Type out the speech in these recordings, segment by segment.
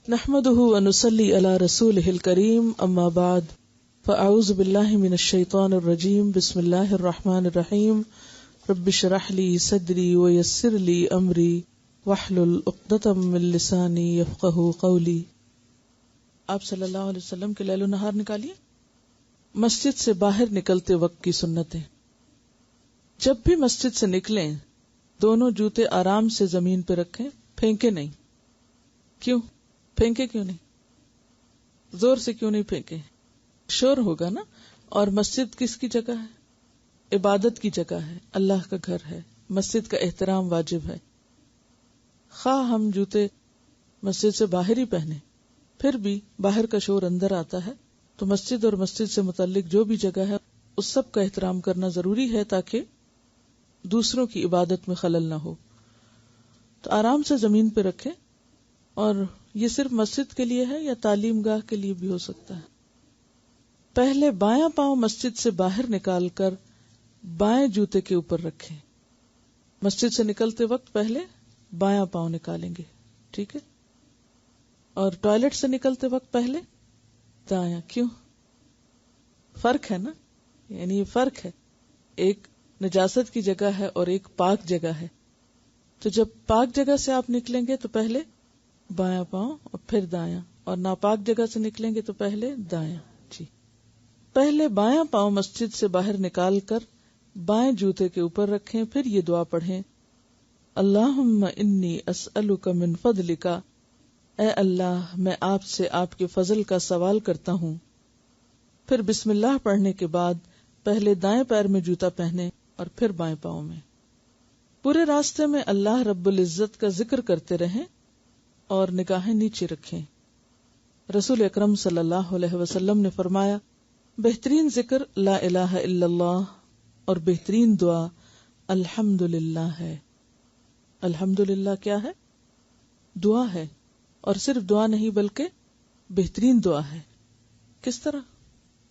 نحمده ونصلي على رسوله الكريم اما بعد فاعوذ بالله من الشيطان الرجيم بسم الله الرحمن الرحيم رب اشرح لي صدري ويسر لي امري واحلل عقدة من لساني يفقهوا قولي. آپ صلی اللہ علیہ وسلم کے لیل و نہار نکالیے. مسجد سے باہر نکلتے وقت کی سنتیں. جب بھی مسجد سے نکلیں دونوں جوتے آرام سے زمین پہ رکھیں، پھینکے نہیں. کیوں پھینکے؟ کیوں نہیں؟ زور سے کیوں نہیں پھینکے؟ شور ہوگا نا. اور مسجد کس کی جگہ ہے؟ عبادت کی جگہ ہے، اللہ کا گھر ہے، مسجد کا احترام واجب ہے. خواہ ہم جوتے مسجد سے باہر ہی پہنے، پھر بھی باہر کا شور اندر آتا ہے، تو مسجد اور مسجد سے متعلق جو بھی جگہ ہے اس سب کا احترام کرنا ضروری ہے تاکہ دوسروں کی عبادت میں خلل نہ ہو. تو آرام سے زمین پہ رکھیں. اور یہ صرف مسجد کے لیے ہے یا تعلیم گاہ کے لیے بھی ہو سکتا ہے. پہلے بایاں پاؤں مسجد سے باہر نکال کر بائیں جوتے کے اوپر رکھیں. مسجد سے نکلتے وقت پہلے بایاں پاؤں نکالیں گے، ٹھیک ہے؟ اور ٹوائلٹ سے نکلتے وقت پہلے دایاں. کیوں؟ فرق ہے نا، یعنی یہ فرق ہے. ایک نجاست کی جگہ ہے اور ایک پاک جگہ ہے. تو جب پاک جگہ سے آپ نکلیں گے تو پہلے بایاں پاؤں اور پھر دایاں، اور ناپاک جگہ سے نکلیں گے تو پہلے دایاں. جی، پہلے بایاں پاؤں مسجد سے باہر نکال کر بائیں جوتے کے اوپر رکھیں. پھر یہ دعا پڑھیں، اللہم انی اسألک من فضلک، اے اللہ میں آپ سے آپ کے فضل کا سوال کرتا ہوں. پھر بسم اللہ پڑھنے کے بعد پہلے دائیں پیر میں جوتا پہنے اور پھر بائیں پاؤں میں. پورے راستے میں اللہ رب العزت کا ذکر کرتے رہیں اور نگاہیں نیچے رکھیں. رسول اکرم صلی اللہ علیہ وسلم نے فرمایا، بہترین ذکر لا الہ الا اللہ اور بہترین دعا الحمدللہ ہے. الحمدللہ کیا ہے؟ دعا ہے. اور صرف دعا نہیں بلکہ بہترین دعا ہے. کس طرح؟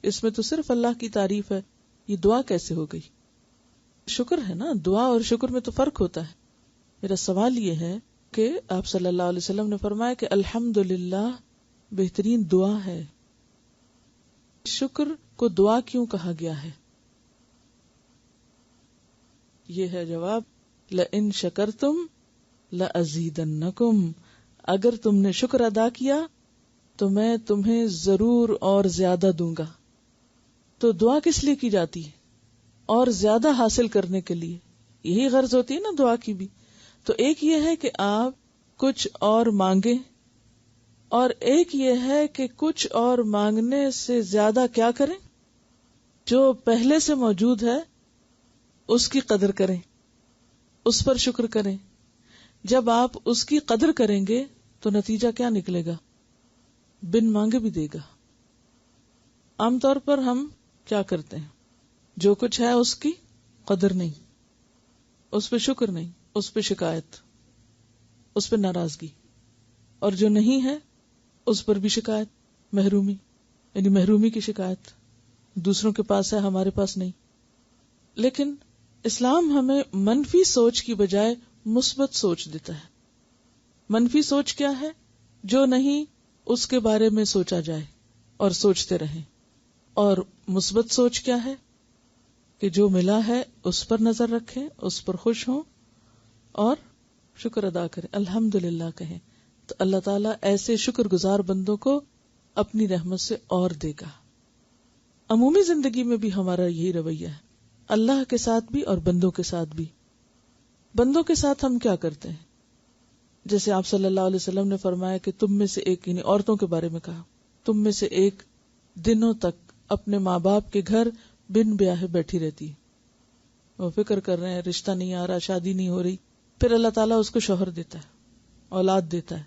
اس میں تو صرف اللہ کی تعریف ہے. یہ دعا کیسے ہو گئی؟ شکر ہے نا. دعا اور شکر میں تو فرق ہوتا ہے. میرا سوال یہ ہے کہ آپ صلی اللہ علیہ وسلم نے فرمایا کہ الحمدللہ بہترین دعا ہے. شکر کو دعا کیوں کہا گیا ہے؟ یہ ہے جواب، لئن شکرتم لأزیدنکم، اگر تم نے شکر ادا کیا تو میں تمہیں ضرور اور زیادہ دوں گا. تو دعا کس لیے کی جاتی ہے؟ اور زیادہ حاصل کرنے کے لیے. یہی غرض ہوتی ہے نا دعا کی بھی. تو ایک یہ ہے کہ آپ کچھ اور مانگیں، اور ایک یہ ہے کہ کچھ اور مانگنے سے زیادہ کیا کریں؟ جو پہلے سے موجود ہے اس کی قدر کریں، اس پر شکر کریں. جب آپ اس کی قدر کریں گے تو نتیجہ کیا نکلے گا؟ بن مانگے بھی دے گا. عام طور پر ہم کیا کرتے ہیں؟ جو کچھ ہے اس کی قدر نہیں، اس پہ شکر نہیں، اس پہ شکایت، اس پہ ناراضگی، اور جو نہیں ہے اس پر بھی شکایت، محرومی، یعنی محرومی کی شکایت. دوسروں کے پاس ہے، ہمارے پاس نہیں. لیکن اسلام ہمیں منفی سوچ کی بجائے مثبت سوچ دیتا ہے. منفی سوچ کیا ہے؟ جو نہیں اس کے بارے میں سوچا جائے اور سوچتے رہیں. اور مثبت سوچ کیا ہے؟ کہ جو ملا ہے اس پر نظر رکھیں، اس پر خوش ہوں اور شکر ادا کریں، الحمدللہ کہیں. تو اللہ تعالیٰ ایسے شکر گزار بندوں کو اپنی رحمت سے اور دے گا. عمومی زندگی میں بھی ہمارا یہی رویہ ہے، اللہ کے ساتھ بھی اور بندوں کے ساتھ بھی. بندوں کے ساتھ ہم کیا کرتے ہیں؟ جیسے آپ صلی اللہ علیہ وسلم نے فرمایا کہ تم میں سے ایک، یعنی عورتوں کے بارے میں کہا، تم میں سے ایک دنوں تک اپنے ماں باپ کے گھر بن بیاہے بیٹھی رہتی ہے. وہ فکر کر رہے ہیں، رشتہ نہیں آ رہا، شادی نہیں ہو رہی. پھر اللہ تعالیٰ اس کو شوہر دیتا ہے، اولاد دیتا ہے.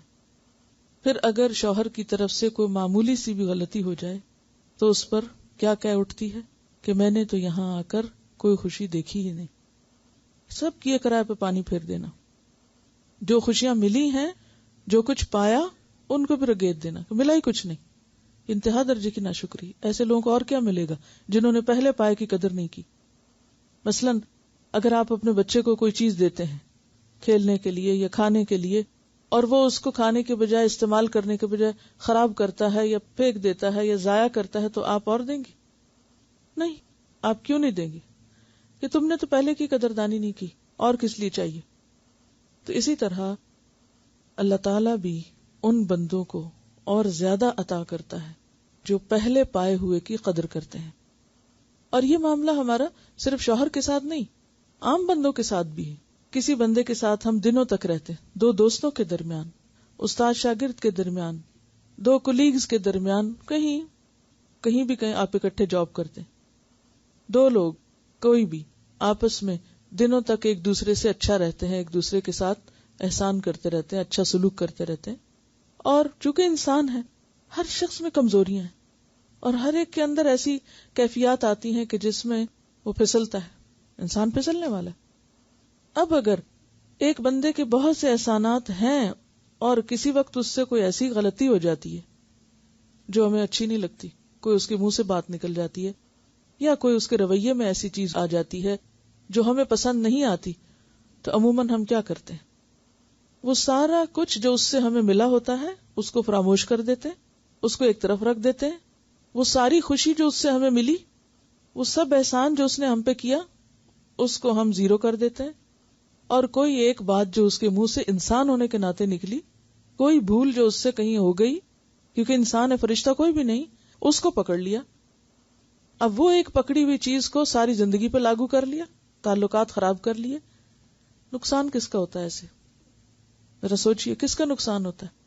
پھر اگر شوہر کی طرف سے کوئی معمولی سی بھی غلطی ہو جائے تو اس پر کیا کہہ اٹھتی ہے کہ میں نے تو یہاں آ کر کوئی خوشی دیکھی ہی نہیں. سب کیے کرائے پہ پانی پھیر دینا. جو خوشیاں ملی ہیں، جو کچھ پایا، ان کو بھی رگیت دینا کہ ملا ہی کچھ نہیں. انتہا درجے کی ناشکری. ایسے لوگوں کو اور کیا ملے گا جنہوں نے پہلے پائے کی قدر نہیں کی. مثلاً اگر آپ اپنے بچے کو کوئی چیز دیتے ہیں کھیلنے کے لیے یا کھانے کے لیے، اور وہ اس کو کھانے کے بجائے، استعمال کرنے کے بجائے خراب کرتا ہے یا پھینک دیتا ہے یا ضائع کرتا ہے، تو آپ اور دیں گی؟ نہیں. آپ کیوں نہیں دیں گی؟ کہ تم نے تو پہلے کی قدردانی نہیں کی، اور کس لیے چاہیے؟ تو اسی طرح اللہ تعالیٰ بھی ان بندوں کو اور زیادہ عطا کرتا ہے جو پہلے پائے ہوئے کی قدر کرتے ہیں. اور یہ معاملہ ہمارا صرف شوہر کے ساتھ نہیں، عام بندوں کے ساتھ بھی ہے. کسی بندے کے ساتھ ہم دنوں تک رہتے، دو دوستوں کے درمیان، استاد شاگرد کے درمیان، دو کولیگز کے درمیان، کہیں بھی آپ اکٹھے جاب کرتے، دو لوگ کوئی بھی آپس میں دنوں تک ایک دوسرے سے اچھا رہتے ہیں، ایک دوسرے کے ساتھ احسان کرتے رہتے ہیں، اچھا سلوک کرتے رہتے ہیں. اور چونکہ انسان ہے، ہر شخص میں کمزوریاں ہیں، اور ہر ایک کے اندر ایسی کیفیات آتی ہیں کہ جس میں وہ پھسلتا ہے. انسان پھسلنے والا ہے. اب اگر ایک بندے کے بہت سے احسانات ہیں اور کسی وقت اس سے کوئی ایسی غلطی ہو جاتی ہے جو ہمیں اچھی نہیں لگتی، کوئی اس کے منہ سے بات نکل جاتی ہے یا کوئی اس کے رویے میں ایسی چیز آ جاتی ہے جو ہمیں پسند نہیں آتی، تو عموماً ہم کیا کرتے ہیں؟ وہ سارا کچھ جو اس سے ہمیں ملا ہوتا ہے اس کو فراموش کر دیتے ہیں، اس کو ایک طرف رکھ دیتے ہیں. وہ ساری خوشی جو اس سے ہمیں ملی، وہ سب احسان جو اس نے ہم پہ کیا، اس کو ہم زیرو کر دیتے ہیں. اور کوئی ایک بات جو اس کے منہ سے انسان ہونے کے ناطے نکلی، کوئی بھول جو اس سے کہیں ہو گئی، کیونکہ انسان ہے، فرشتہ کوئی بھی نہیں، اس کو پکڑ لیا. اب وہ ایک پکڑی ہوئی چیز کو ساری زندگی پہ لاگو کر لیا، تعلقات خراب کر لیے. نقصان کس کا ہوتا ہے؟ ایسے ذرا سوچئے، کس کا نقصان ہوتا ہے؟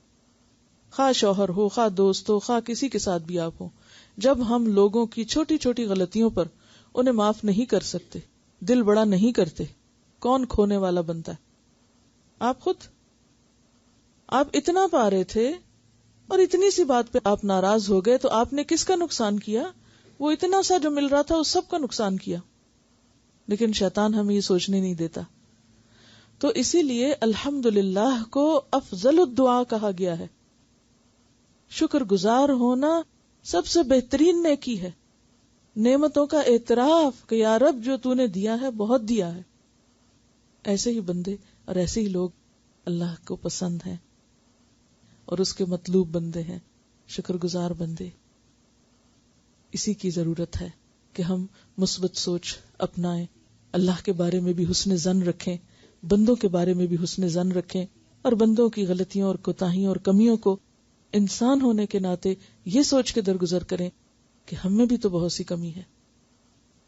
خواہ شوہر ہو، خواہ دوست ہو، خواہ کسی کے ساتھ بھی آپ ہو. جب ہم لوگوں کی چھوٹی چھوٹی غلطیوں پر انہیں معاف نہیں کر سکتے، دل بڑا نہیں کرتے، کون کھونے والا بنتا ہے؟ آپ خود. آپ اتنا پا رہے تھے اور اتنی سی بات پہ آپ ناراض ہو گئے، تو آپ نے کس کا نقصان کیا؟ وہ اتنا سا جو مل رہا تھا اس سب کا نقصان کیا. لیکن شیطان ہمیں یہ سوچنے نہیں دیتا. تو اسی لیے الحمدللہ کو افضل الدعا کہا گیا ہے. شکر گزار ہونا سب سے بہترین نیکی ہے. نعمتوں کا اعتراف کہ یا رب جو تو نے دیا ہے بہت دیا ہے. ایسے ہی بندے اور ایسے ہی لوگ اللہ کو پسند ہیں اور اس کے مطلوب بندے ہیں، شکر گزار بندے. اسی کی ضرورت ہے کہ ہم مثبت سوچ اپنائیں، اللہ کے بارے میں بھی حسن ظن رکھیں، بندوں کے بارے میں بھی حسن ظن رکھیں، اور بندوں کی غلطیوں اور کوتاہیوں اور کمیوں کو انسان ہونے کے ناطے یہ سوچ کے درگزر کریں کہ ہم میں بھی تو بہت سی کمی ہے،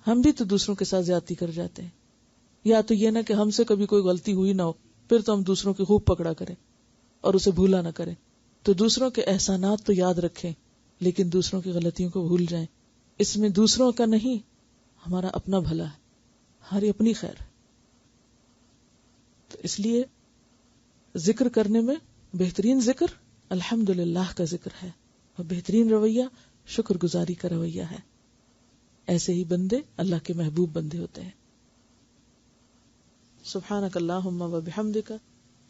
ہم بھی تو دوسروں کے ساتھ زیادتی کر جاتے ہیں. یا تو یہ نہ کہ ہم سے کبھی کوئی غلطی ہوئی نہ ہو، پھر تو ہم دوسروں کی خوب پکڑا کریں اور اسے بھولا نہ کریں. تو دوسروں کے احسانات تو یاد رکھیں، لیکن دوسروں کی غلطیوں کو بھول جائیں. اس میں دوسروں کا نہیں، ہمارا اپنا بھلا ہے، ہماری اپنی خیر. تو اس لیے ذکر کرنے میں بہترین ذکر الحمدللہ کا ذکر ہے، اور بہترین رویہ شکر گزاری کا رویہ ہے. ایسے ہی بندے اللہ کے محبوب بندے ہوتے ہیں. سبحانک اللہم و بحمدک،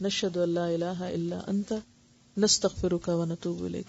نشہد ان لا الہ الا انت، نستغفرک و نتوب الیک.